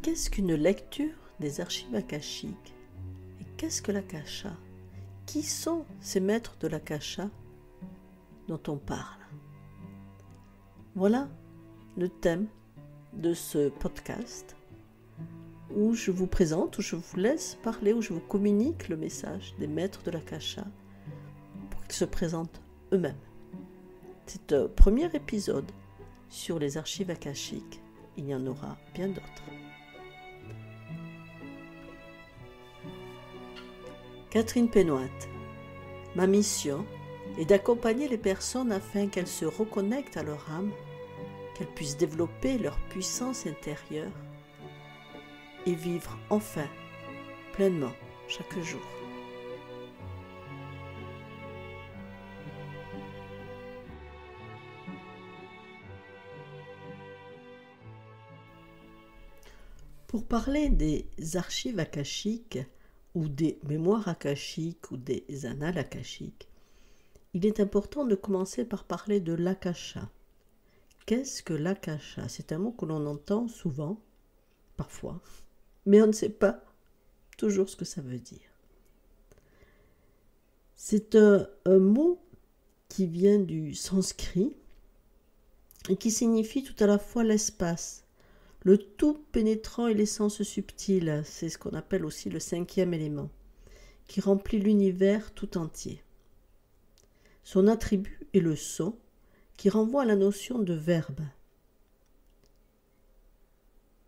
Qu'est-ce qu'une lecture des archives akashiques? Et qu'est-ce que l'akasha? Qui sont ces maîtres de l'akasha dont on parle? Voilà le thème de ce podcast où je vous présente, où je vous laisse parler, où je vous communique le message des maîtres de l'akasha pour qu'ils se présentent eux-mêmes. C'est un premier épisode sur les archives akashiques. Il y en aura bien d'autres. Catherine Pénoat. Ma mission est d'accompagner les personnes afin qu'elles se reconnectent à leur âme, qu'elles puissent développer leur puissance intérieure et vivre enfin pleinement chaque jour. Pour parler des archives akashiques ou des mémoires akashiques ou des annales akashiques, il est important de commencer par parler de l'akasha. Qu'est-ce que l'akasha? C'est un mot que l'on entend souvent, parfois, mais on ne sait pas toujours ce que ça veut dire. C'est un mot qui vient du sanskrit et qui signifie tout à la fois l'espace, le tout pénétrant et l'essence subtile, c'est ce qu'on appelle aussi le cinquième élément, qui remplit l'univers tout entier. Son attribut est le son, qui renvoie à la notion de verbe,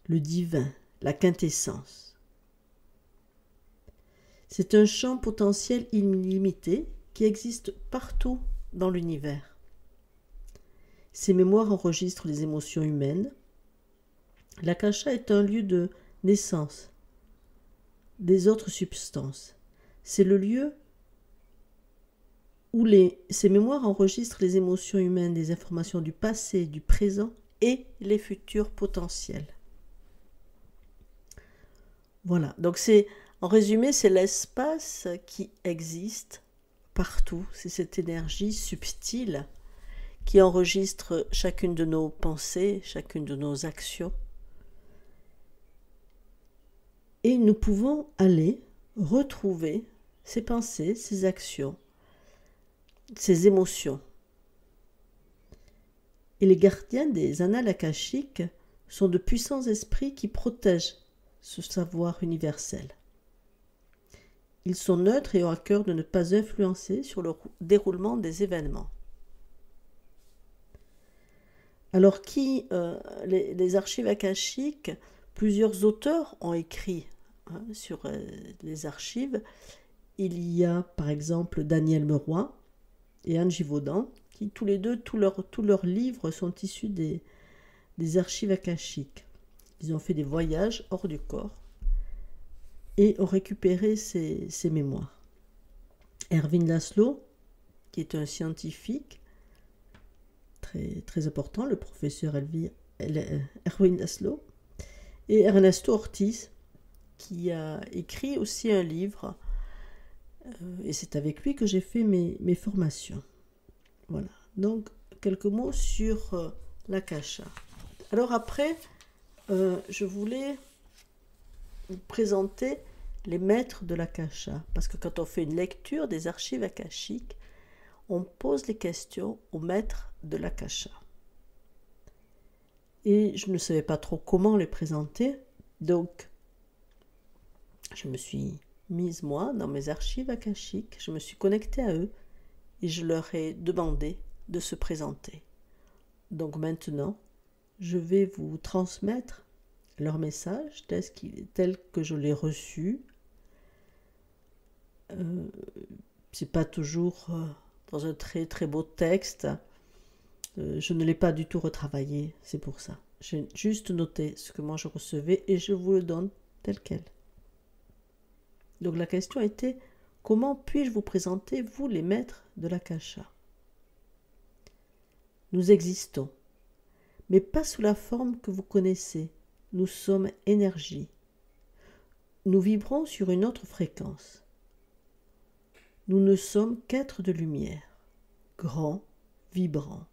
le divin, la quintessence. C'est un champ potentiel illimité qui existe partout dans l'univers. Ces mémoires enregistrent les émotions humaines. L'akasha est un lieu de naissance des autres substances. C'est le lieu où ces mémoires enregistrent les émotions humaines, des informations du passé, du présent et les futurs potentiels. Voilà, donc en résumé, c'est l'espace qui existe partout. C'est cette énergie subtile qui enregistre chacune de nos pensées, chacune de nos actions. Et nous pouvons aller retrouver ces pensées, ces actions, ces émotions. Et les gardiens des annales akashiques sont de puissants esprits qui protègent ce savoir universel. Ils sont neutres et ont à cœur de ne pas influencer sur le déroulement des événements. Alors les archives akashiques, plusieurs auteurs ont écrit sur les archives. Il y a par exemple Daniel Meroy et Anne Givaudan, qui tous les deux, tous leurs livres sont issus des archives akashiques. Ils ont fait des voyages hors du corps et ont récupéré ces mémoires. Erwin Laszlo, qui est un scientifique très, très important, le professeur Erwin Laszlo, et Ernesto Ortiz, qui a écrit aussi un livre, et c'est avec lui que j'ai fait mes formations. Voilà, donc quelques mots sur l'akasha. Alors après, je voulais vous présenter les maîtres de l'akasha, parce que quand on fait une lecture des archives akashiques, on pose les questions aux maîtres de l'akasha. Et je ne savais pas trop comment les présenter, donc je me suis mise, moi, dans mes archives akashiques, je me suis connectée à eux et je leur ai demandé de se présenter. Donc maintenant, je vais vous transmettre leur message tel que je l'ai reçu. C'est pas toujours dans un très très beau texte. Je ne l'ai pas du tout retravaillé, c'est pour ça. J'ai juste noté ce que moi je recevais et je vous le donne tel quel. Donc la question était: comment puis-je vous présenter, vous les maîtres de l'akasha? Nous existons, mais pas sous la forme que vous connaissez. Nous sommes énergie. Nous vibrons sur une autre fréquence. Nous ne sommes qu'êtres de lumière, grands, vibrants.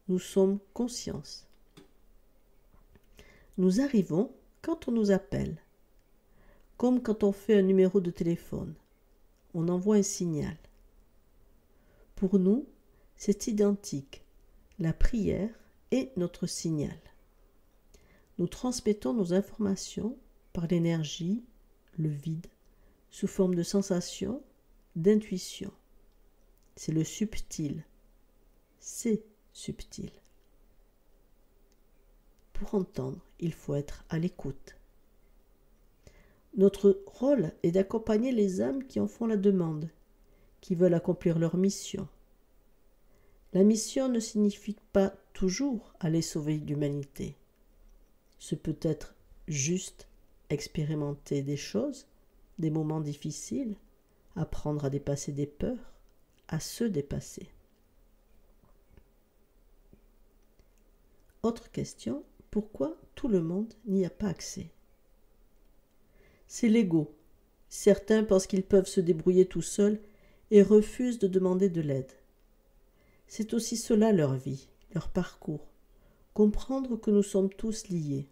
Nous sommes conscience. Nous arrivons Quand on nous appelle, comme quand on fait un numéro de téléphone, on envoie un signal. Pour nous, c'est identique. La prière est notre signal. Nous transmettons nos informations par l'énergie, le vide, sous forme de sensations, d'intuition. C'est le subtil. C'est subtil. Pour entendre, il faut être à l'écoute. Notre rôle est d'accompagner les âmes qui en font la demande, qui veulent accomplir leur mission. La mission ne signifie pas toujours aller sauver l'humanité. Ce peut être juste expérimenter des choses, des moments difficiles, apprendre à dépasser des peurs, à se dépasser. Autre question, pourquoi tout le monde n'y a pas accès? C'est l'ego. Certains pensent qu'ils peuvent se débrouiller tout seuls et refusent de demander de l'aide. C'est aussi cela leur vie, leur parcours. Comprendre que nous sommes tous liés.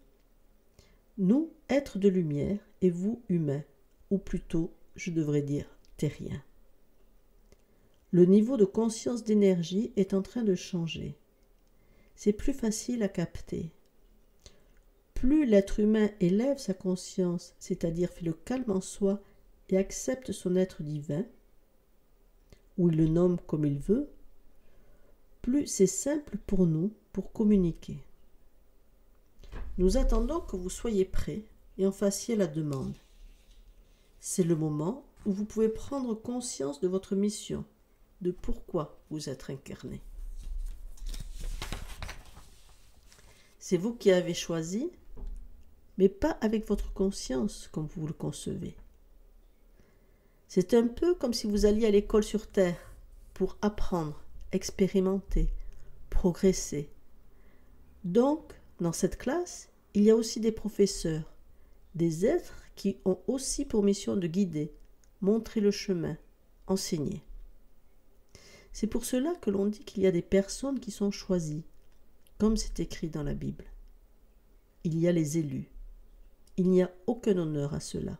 Nous, êtres de lumière, et vous, humains, ou plutôt, je devrais dire, terriens. Le niveau de conscience d'énergie est en train de changer. C'est plus facile à capter. Plus l'être humain élève sa conscience, c'est-à-dire fait le calme en soi et accepte son être divin, ou il le nomme comme il veut, plus c'est simple pour nous pour communiquer. Nous attendons que vous soyez prêts et en fassiez la demande. C'est le moment où vous pouvez prendre conscience de votre mission, de pourquoi vous êtes incarné. C'est vous qui avez choisi, mais pas avec votre conscience comme vous le concevez. C'est un peu comme si vous alliez à l'école sur Terre pour apprendre, expérimenter, progresser. Donc, dans cette classe, il y a aussi des professeurs, des êtres qui ont aussi pour mission de guider, montrer le chemin, enseigner. C'est pour cela que l'on dit qu'il y a des personnes qui sont choisies, comme c'est écrit dans la Bible. Il y a les élus. Il n'y a aucun honneur à cela.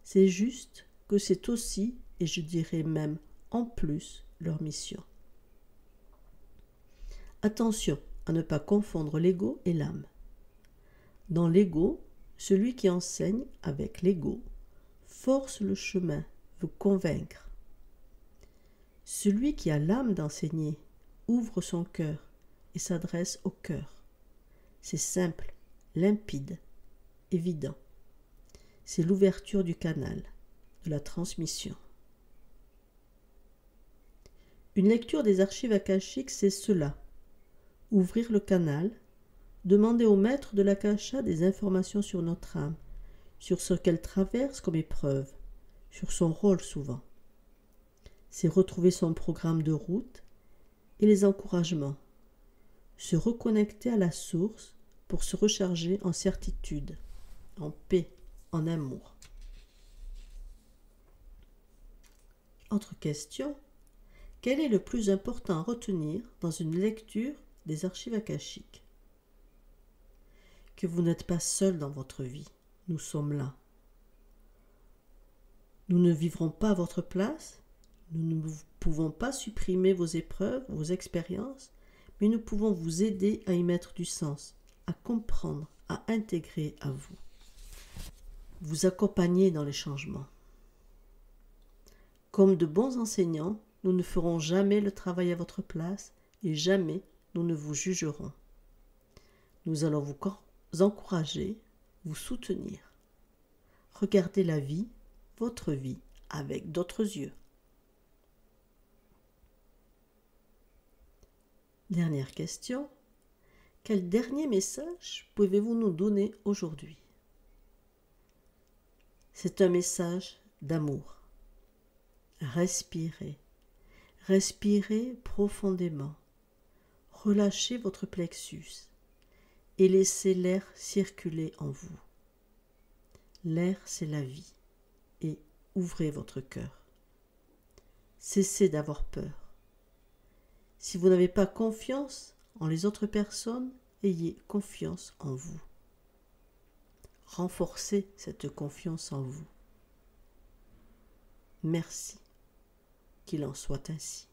C'est juste que c'est aussi, et je dirais même en plus, leur mission. Attention à ne pas confondre l'ego et l'âme. Dans l'ego, celui qui enseigne avec l'ego force le chemin, veut convaincre. Celui qui a l'âme d'enseigner ouvre son cœur et s'adresse au cœur. C'est simple, limpide, évident. C'est l'ouverture du canal, de la transmission. Une lecture des archives akashiques, c'est cela. Ouvrir le canal, demander au maître de l'akasha des informations sur notre âme, sur ce qu'elle traverse comme épreuve, sur son rôle souvent. C'est retrouver son programme de route et les encouragements. Se reconnecter à la source pour se recharger en certitude, en paix, en amour. Autre question. Quel est le plus important à retenir dans une lecture des archives akashiques? Que vous n'êtes pas seul dans votre vie. Nous sommes là. Nous ne vivrons pas à votre place. Nous ne pouvons pas supprimer vos épreuves, vos expériences, mais nous pouvons vous aider à y mettre du sens, à comprendre, à intégrer à vous. Vous accompagner dans les changements. Comme de bons enseignants, nous ne ferons jamais le travail à votre place et jamais nous ne vous jugerons. Nous allons vous encourager, vous soutenir. Regardez la vie, votre vie, avec d'autres yeux. Dernière question. Quel dernier message pouvez-vous nous donner aujourd'hui? C'est un message d'amour. Respirez. Respirez profondément. Relâchez votre plexus et laissez l'air circuler en vous. L'air, c'est la vie. Et ouvrez votre cœur. Cessez d'avoir peur. Si vous n'avez pas confiance en les autres personnes, ayez confiance en vous. renforcer cette confiance en vous. Merci, qu'il en soit ainsi.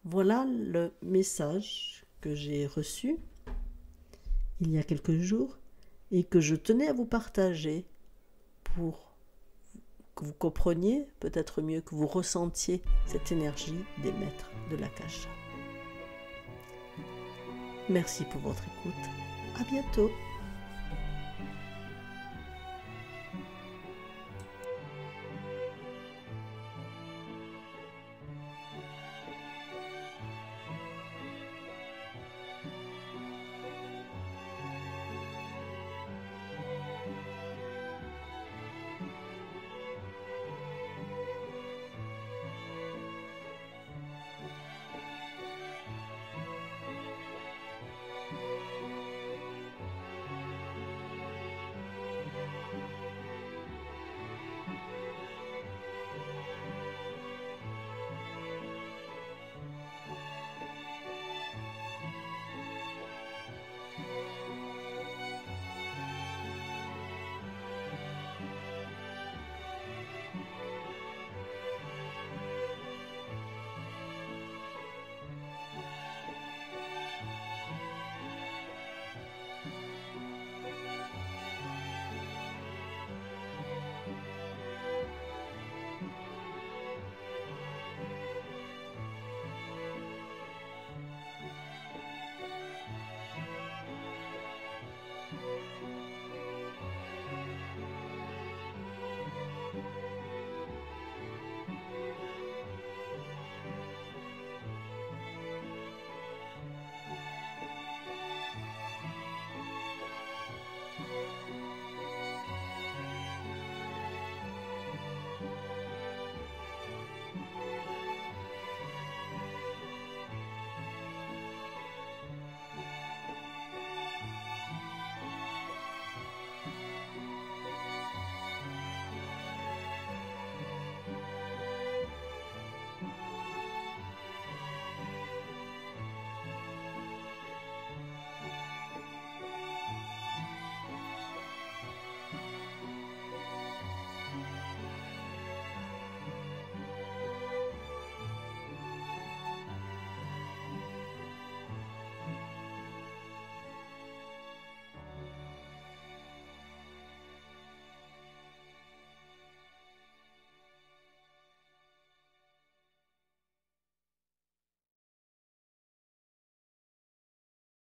Voilà le message que j'ai reçu il y a quelques jours et que je tenais à vous partager pour que vous compreniez peut-être mieux, que vous ressentiez cette énergie des maîtres de l'Akasha. Merci pour votre écoute. À bientôt.